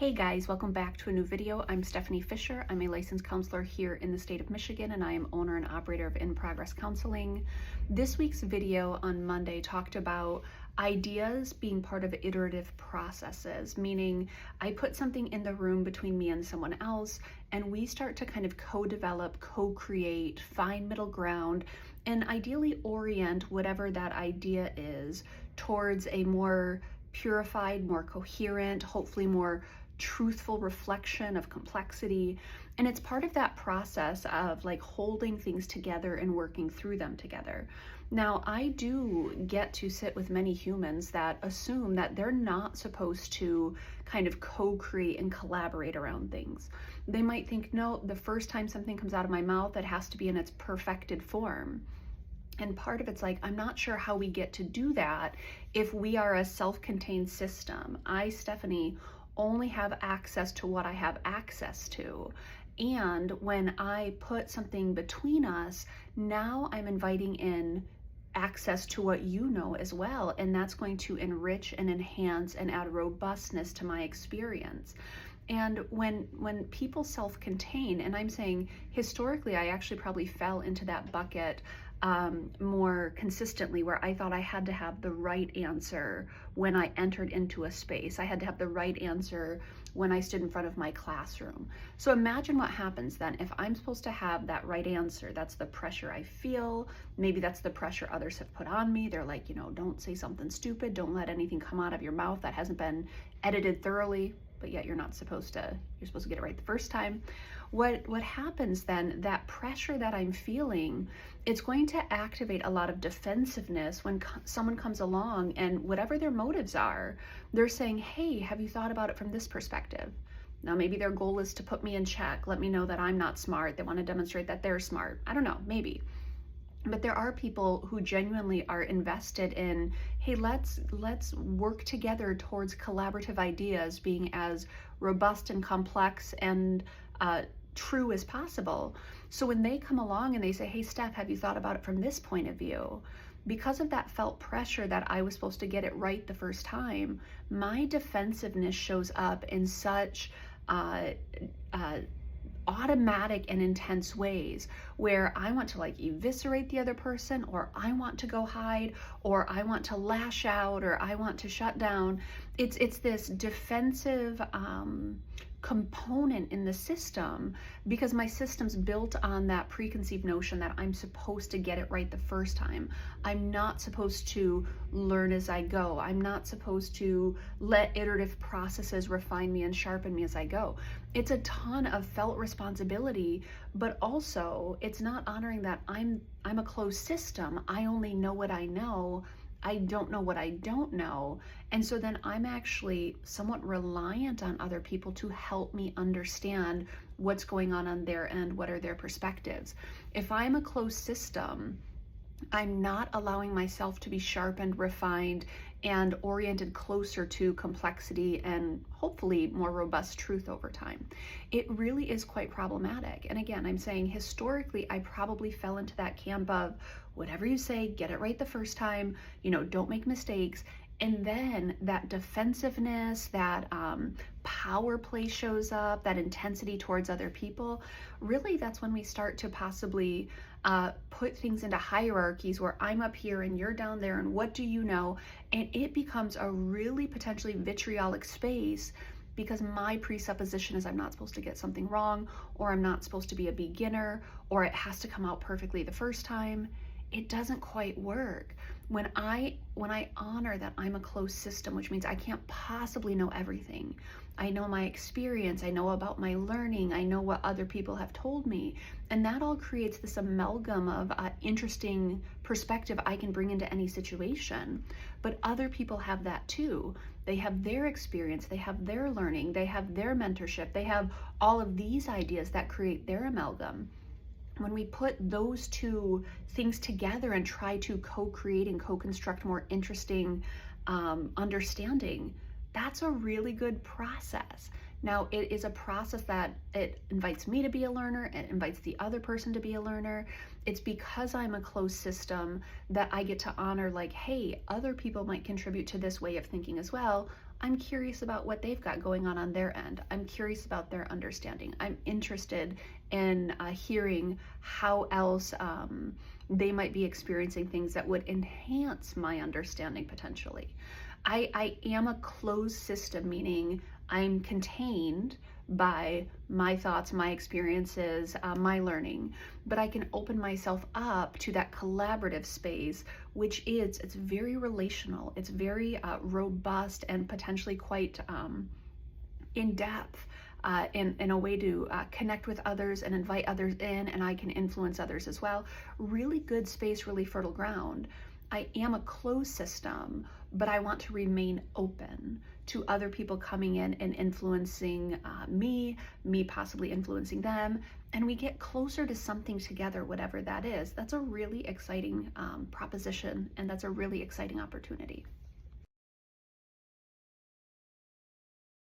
Hey guys, welcome back to a new video. I'm Stephanie Fisher. I'm a licensed counselor here in the state of Michigan, and I am owner and operator of In Progress Counseling. This week's video on Monday talked about ideas being part of iterative processes, meaning I put something in the room between me and someone else, and we start to kind of co-develop, co-create, find middle ground, and ideally orient whatever that idea is towards a more purified, more coherent, hopefully more truthful reflection of complexity. And it's part of that process of like holding things together and working through them together. Now, I do get to sit with many humans that assume that they're not supposed to kind of co-create and collaborate around things. They might think, no, the first time something comes out of my mouth, it has to be in its perfected form. And part of it's like, I'm not sure how we get to do that if we are a self-contained system. I, Stephanie, only have access to what I have access to. And when I put something between us, now I'm inviting in access to what you know as well. And that's going to enrich and enhance and add robustness to my experience. And when people self-contain, and I'm saying historically, I actually probably fell into that bucket more consistently, where I thought I had to have the right answer when I entered into a space. I had to have the right answer when I stood in front of my classroom. So imagine what happens then if I'm supposed to have that right answer. That's the pressure I feel. Maybe that's the pressure others have put on me. They're like, don't say something stupid. Don't let anything come out of your mouth that hasn't been edited thoroughly, but yet you're supposed to get it right the first time. What happens then, that pressure that I'm feeling, it's going to activate a lot of defensiveness when someone comes along, and whatever their motives are, they're saying, hey, have you thought about it from this perspective? Now, maybe their goal is to put me in check, let me know that I'm not smart. They want to demonstrate that they're smart. I don't know, maybe. But there are people who genuinely are invested in, hey, let's work together towards collaborative ideas being as robust and complex and true as possible. So when they come along and they say, hey, Steph, have you thought about it from this point of view? Because of that felt pressure that I was supposed to get it right the first time, my defensiveness shows up in such automatic and intense ways, where I want to like eviscerate the other person, or I want to go hide, or I want to lash out, or I want to shut down. It's this defensive component in the system, because my system's built on that preconceived notion that I'm supposed to get it right the first time. I'm not supposed to learn as I go. I'm not supposed to let iterative processes refine me and sharpen me as I go. It's a ton of felt responsibility, but also it's not honoring that I'm a closed system. I only know what I know. I don't know what I don't know. And so then I'm actually somewhat reliant on other people to help me understand what's going on their end, what are their perspectives. If I'm a closed system, I'm not allowing myself to be sharpened, refined, and oriented closer to complexity and hopefully more robust truth over time. It really is quite problematic. And again, I'm saying historically, I probably fell into that camp of whatever you say, get it right the first time, don't make mistakes. And then that defensiveness, that power play shows up, that intensity towards other people. Really, that's when we start to possibly put things into hierarchies where I'm up here and you're down there, and what do you know? And it becomes a really potentially vitriolic space, because my presupposition is I'm not supposed to get something wrong, or I'm not supposed to be a beginner, or it has to come out perfectly the first time. It doesn't quite work. When I honor that I'm a closed system, which means I can't possibly know everything. I know my experience, I know about my learning, I know what other people have told me, and that all creates this amalgam of interesting perspective I can bring into any situation. But other people have that too. They have their experience, they have their learning, they have their mentorship, they have all of these ideas that create their amalgam. When we put those two things together and try to co-create and co-construct more interesting understanding, that's a really good process. Now, it is a process that it invites me to be a learner, it invites the other person to be a learner. It's because I'm a closed system that I get to honor, like, hey, other people might contribute to this way of thinking as well. I'm curious about what they've got going on their end. I'm curious about their understanding. I'm interested in hearing how else they might be experiencing things that would enhance my understanding potentially. I am a closed system, meaning I'm contained by my thoughts, my experiences, my learning, but I can open myself up to that collaborative space, which it's very relational, it's very robust and potentially quite in depth. In a way to connect with others and invite others in, and I can influence others as well. Really good space, really fertile ground. I am a closed system, but I want to remain open to other people coming in and influencing me possibly influencing them, and we get closer to something together, whatever that is. That's a really exciting proposition, and that's a really exciting opportunity.